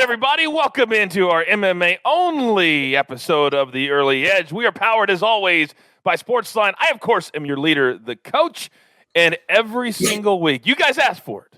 everybody? Welcome into our MMA-only episode of The Early Edge. We are powered, as always, by SportsLine. I, of course, am your leader, the coach, and every single week, you guys asked for it,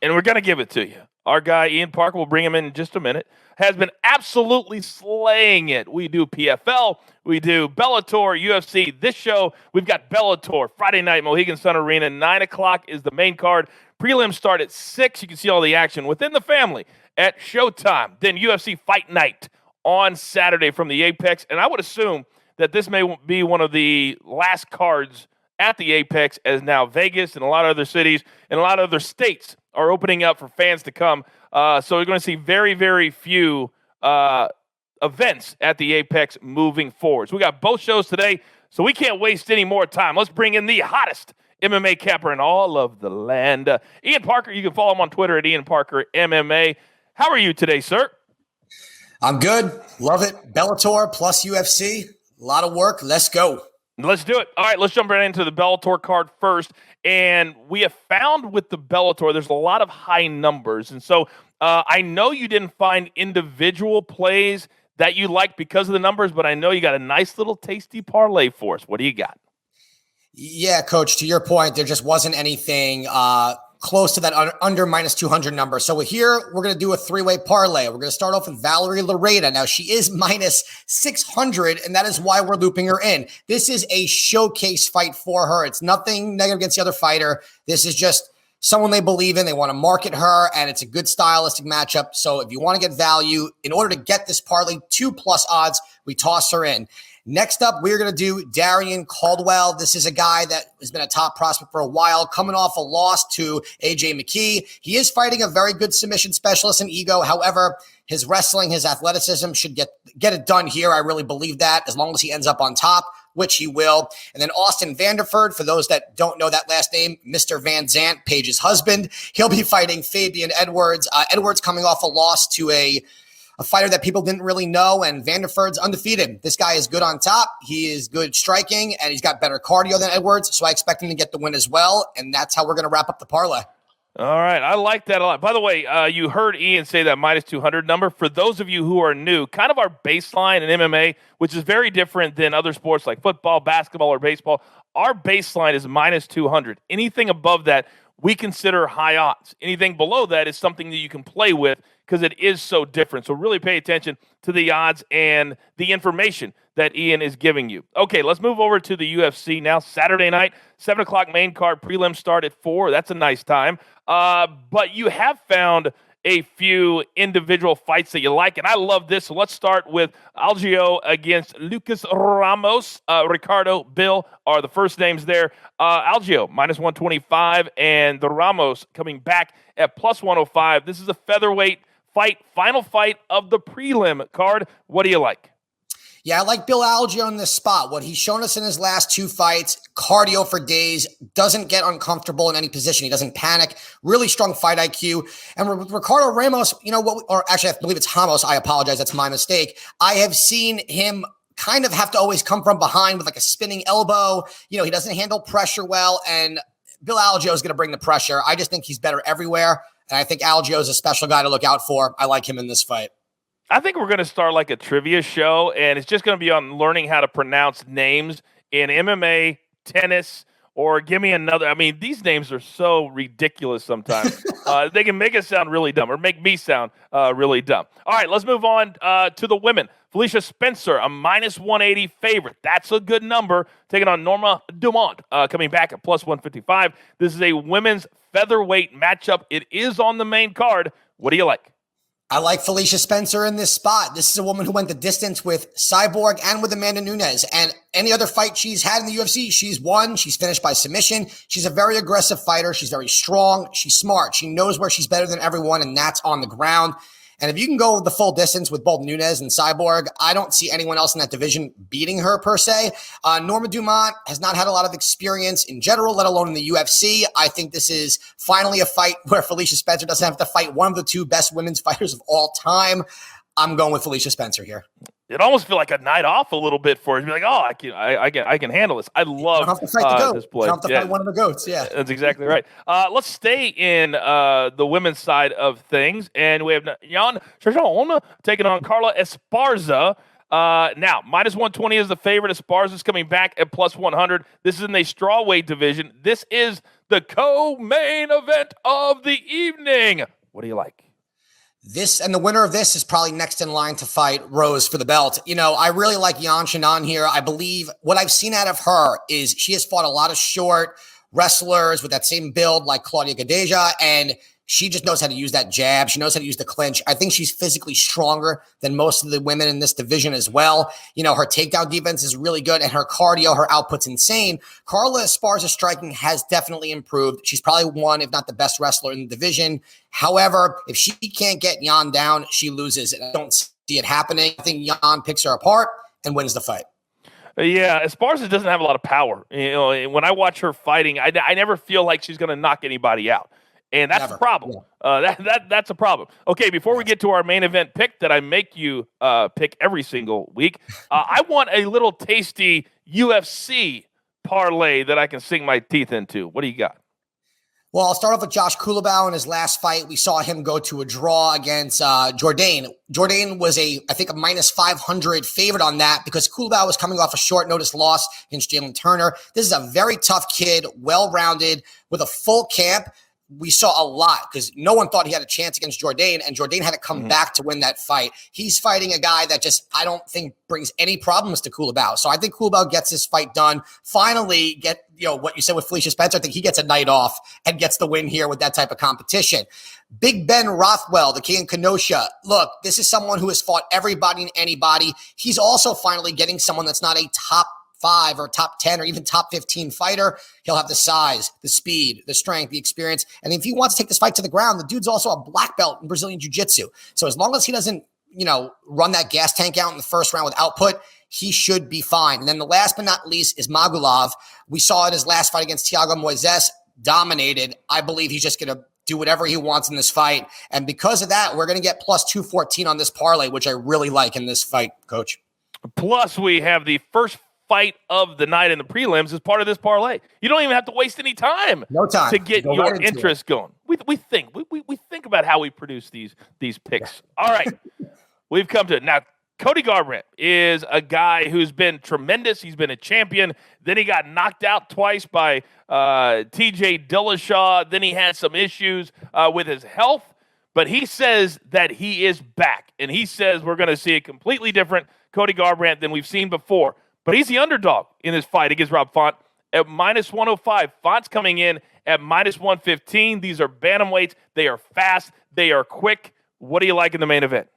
and we're going to give it to you. Our guy, Ian Parker, will bring him in just a minute, has been absolutely slaying it. We do PFL, we do Bellator, UFC. This show, we've got Bellator, Friday night, Mohegan Sun Arena. 9 o'clock is the main card. Prelims start at 6. You can see all the action within the family at Showtime. Then UFC Fight Night on Saturday from the Apex. And I would assume that this may be one of the last cards at the Apex, as now Vegas and a lot of other cities and a lot of other states are opening up for fans to come. So we're going to see very, very few events at the Apex moving forward. So we got both shows today, so we can't waste any more time. Let's bring in the hottest MMA capper in all of the land. Ian Parker, you can follow him on Twitter at Ian Parker MMA. How are you today, sir? I'm good. Love it. Bellator plus UFC. A lot of work. Let's go. Let's do it. All right, let's jump right into the Bellator card first. And we have found with the Bellator, there's a lot of high numbers. And so I know you didn't find individual plays that you like because of the numbers, but I know you got a nice little tasty parlay for us. What do you got? Yeah, Coach, to your point, there just wasn't anything close to that under minus 200 number. So here, we're going to do a three-way parlay. We're going to start off with Valerie Lareda. Now, she is minus 600, and that is why we're looping her in. This is a showcase fight for her. It's nothing negative against the other fighter. This is just someone they believe in. They want to market her, and it's a good stylistic matchup. So if you want to get value, in order to get this parlay 2+ odds, we toss her in. Next up, we're going to do Darian Caldwell. This is a guy that has been a top prospect for a while, coming off a loss to AJ McKee. He is fighting a very good submission specialist in Ego. However, his wrestling, his athleticism should get it done here. I really believe that, as long as he ends up on top, which he will. And then Austin Vanderford, for those that don't know that last name, Mr. Van Zant, Paige's husband. He'll be fighting Fabian Edwards. Edwards coming off a loss to a fighter that people didn't really know, and Vanderford's undefeated. This guy is good on top. He is good striking, and he's got better cardio than Edwards, so I expect him to get the win as well, and that's how we're going to wrap up the parlay. All right, I like that a lot. By the way, you heard Ian say that minus 200 number. For those of you who are new, kind of our baseline in MMA, which is very different than other sports like football, basketball, or baseball, our baseline is minus 200. Anything above that, we consider high odds. Anything below that is something that you can play with because it is so different. So really pay attention to the odds and the information that Ian is giving you. Okay, let's move over to the UFC now. Saturday night, 7 o'clock main card, prelim start at 4. That's a nice time. But you have found a few individual fights that you like, and I love this. So let's start with Algeo against Lucas Ramos. Ricardo, Bill are the first names there. Algeo, minus 125, and the Ramos coming back at plus 105. This is a featherweight fight, final fight of the prelim card. What do you like? Yeah, I like Bill Algeo in this spot. What he's shown us in his last 2 fights, cardio for days, doesn't get uncomfortable in any position. He doesn't panic, really strong fight IQ. And with Ricardo Ramos, I believe it's Ramos. I apologize. That's my mistake. I have seen him kind of have to always come from behind with like a spinning elbow. He doesn't handle pressure well. And Bill Algeo is going to bring the pressure. I just think he's better everywhere. And I think Algeo is a special guy to look out for. I like him in this fight. I think we're going to start like a trivia show, and it's just going to be on learning how to pronounce names in MMA, tennis, or give me another. I mean, these names are so ridiculous sometimes. They can make us sound really dumb or make me sound really dumb. All right, let's move on to the women. Felicia Spencer, a minus 180 favorite. That's a good number. Taking on Norma Dumont, coming back at plus 155. This is a women's featherweight matchup. It is on the main card. What do you like? I like Felicia Spencer in this spot. This is a woman who went the distance with Cyborg and with Amanda Nunes. And any other fight she's had in the UFC, she's won. She's finished by submission. She's a very aggressive fighter. She's very strong. She's smart. She knows where she's better than everyone, and that's on the ground. And if you can go the full distance with both Nunes and Cyborg, I don't see anyone else in that division beating her per se. Norma Dumont has not had a lot of experience in general, let alone in the UFC. I think this is finally a fight where Felicia Spencer doesn't have to fight one of the 2 best women's fighters of all time. I'm going with Felicia Spencer here. It almost feel like a night off a little bit for her. Be like, oh, I can handle this. I love this play. You don't have to fight one of the goats. Yeah, that's exactly right. Let's stay in the women's side of things, and we have Jan Chachon taking on Carla Esparza. Now, minus 120 is the favorite. Esparza's coming back at plus 100. This is in the strawweight division. This is the co-main event of the evening. What do you like? This and the winner of this is probably next in line to fight Rose for the belt. I really like Yan Shannon here. I believe what I've seen out of her is she has fought a lot of short wrestlers with that same build like Claudia Gadeja, and she just knows how to use that jab. She knows how to use the clinch. I think she's physically stronger than most of the women in this division as well. Her takedown defense is really good, and her cardio, her output's insane. Carla Esparza's striking has definitely improved. She's probably one, if not the best wrestler in the division. However, if she can't get Yan down, she loses. And I don't see it happening. I think Yan picks her apart and wins the fight. Yeah, Esparza doesn't have a lot of power. When I watch her fighting, I never feel like she's going to knock anybody out. And that's a problem. Yeah. That's a problem. Okay, before we get to our main event pick that I make you pick every single week, I want a little tasty UFC parlay that I can sink my teeth into. What do you got? Well, I'll start off with Josh Kulabau in his last fight. We saw him go to a draw against Jourdain. Jourdain was I think a minus 500 favorite on that because Kulabau was coming off a short notice loss against Jalen Turner. This is a very tough kid, well-rounded, with a full camp. We saw a lot because no one thought he had a chance against Jourdain, and Jourdain had to come back to win that fight. He's fighting a guy that just, I don't think, brings any problems to Kulabau. So I think Kulabau gets his fight done. Finally, get what you said with Felicia Spencer. I think he gets a night off and gets the win here with that type of competition. Big Ben Rothwell, the king of Kenosha. Look, this is someone who has fought everybody and anybody. He's also finally getting someone that's not a top 5 or top 10 or even top 15 fighter. He'll have the size, the speed, the strength, the experience. And if he wants to take this fight to the ground, the dude's also a black belt in Brazilian Jiu-Jitsu. So as long as he doesn't, run that gas tank out in the first round with output, he should be fine. And then the last but not least is Magulov. We saw in his last fight against Thiago Moises, dominated. I believe he's just going to do whatever he wants in this fight. And because of that, we're going to get plus 214 on this parlay, which I really like in this fight, Coach. Plus, we have the first fight of the night in the prelims as part of this parlay. You don't even have to waste any time. No time to get your interest going. We think about how we produce these picks. Yeah. All right, we've come to it now. Cody Garbrandt is a guy who's been tremendous. He's been a champion. Then he got knocked out twice by T.J. Dillashaw. Then he had some issues with his health. But he says that he is back, and he says we're going to see a completely different Cody Garbrandt than we've seen before. But he's the underdog in this fight against Rob Font at minus 105. Font's coming in at minus 115. These are bantamweights. They are fast. They are quick. What do you like in the main event?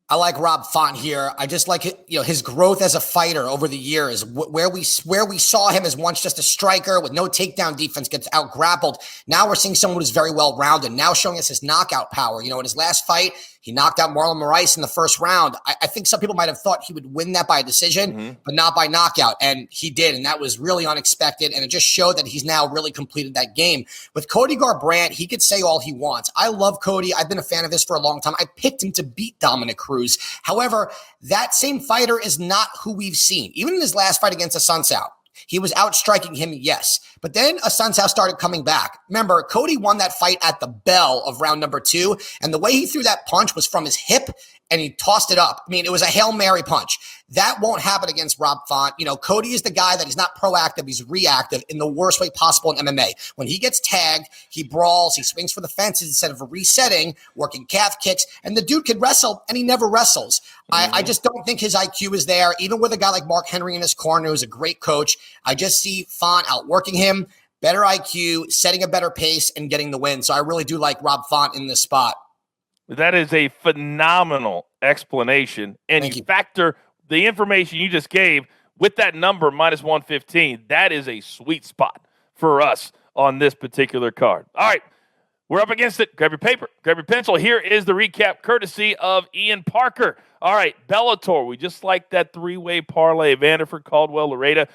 I like Rob Font here. I just like his growth as a fighter over the years, where we saw him as once just a striker with no takedown defense, gets out grappled. Now we're seeing someone who's very well rounded. Now showing us his knockout power. In his last fight, he knocked out Marlon Moraes in the first round. I think some people might have thought he would win that by a decision, but not by knockout. And he did. And that was really unexpected. And it just showed that he's now really completed that game. With Cody Garbrandt, he could say all he wants. I love Cody. I've been a fan of his for a long time. I picked him to beat Dominic Cruz. However, that same fighter is not who we've seen. Even in his last fight against Assunção, he was outstriking him, yes. But then Assunção started coming back. Remember, Cody won that fight at the bell of round number 2, and the way he threw that punch was from his hip, and he tossed it up. I mean, it was a Hail Mary punch. That won't happen against Rob Font. Cody is the guy that is not proactive. He's reactive in the worst way possible in MMA. When he gets tagged, he brawls, he swings for the fences instead of resetting, working calf kicks, and the dude could wrestle, and he never wrestles. I just don't think his IQ is there, even with a guy like Mark Henry in his corner, who's a great coach. I just see Font outworking him, better IQ, setting a better pace, and getting the win. So I really do like Rob Font in this spot. That is a phenomenal explanation. And you factor the information you just gave with that number, minus 115. That is a sweet spot for us on this particular card. All right, we're up against it. Grab your paper, grab your pencil. Here is the recap courtesy of Ian Parker. All right, Bellator. We just like that three-way parlay. Vanderford, Caldwell, Laredo,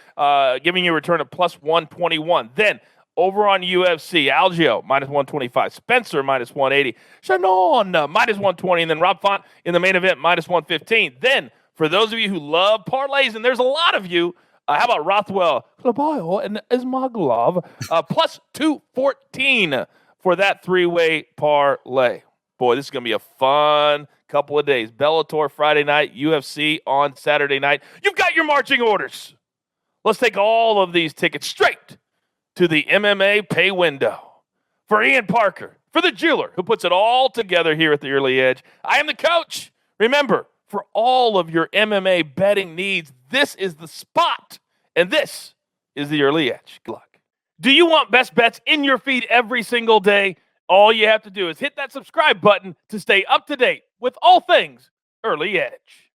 giving you a return of plus 121. Then over on UFC, Algio, minus 125. Spencer, minus 180. Shannon, minus 120. And then Rob Font in the main event, minus 115. Then, for those of you who love parlays, and there's a lot of you, how about Rothwell, Klabayo, and Ismagulov, plus 214 for that three-way parlay. Boy, this is going to be a fun couple of days. Bellator Friday night, UFC on Saturday night. You've got your marching orders. Let's take all of these tickets straight to the MMA pay window. For Ian Parker, for the jeweler who puts it all together here at the Early Edge, I am the coach. Remember, for all of your MMA betting needs, this is the spot, and this is the Early Edge. Good luck. Do you want best bets in your feed every single day? All you have to do is hit that subscribe button to stay up to date with all things Early Edge.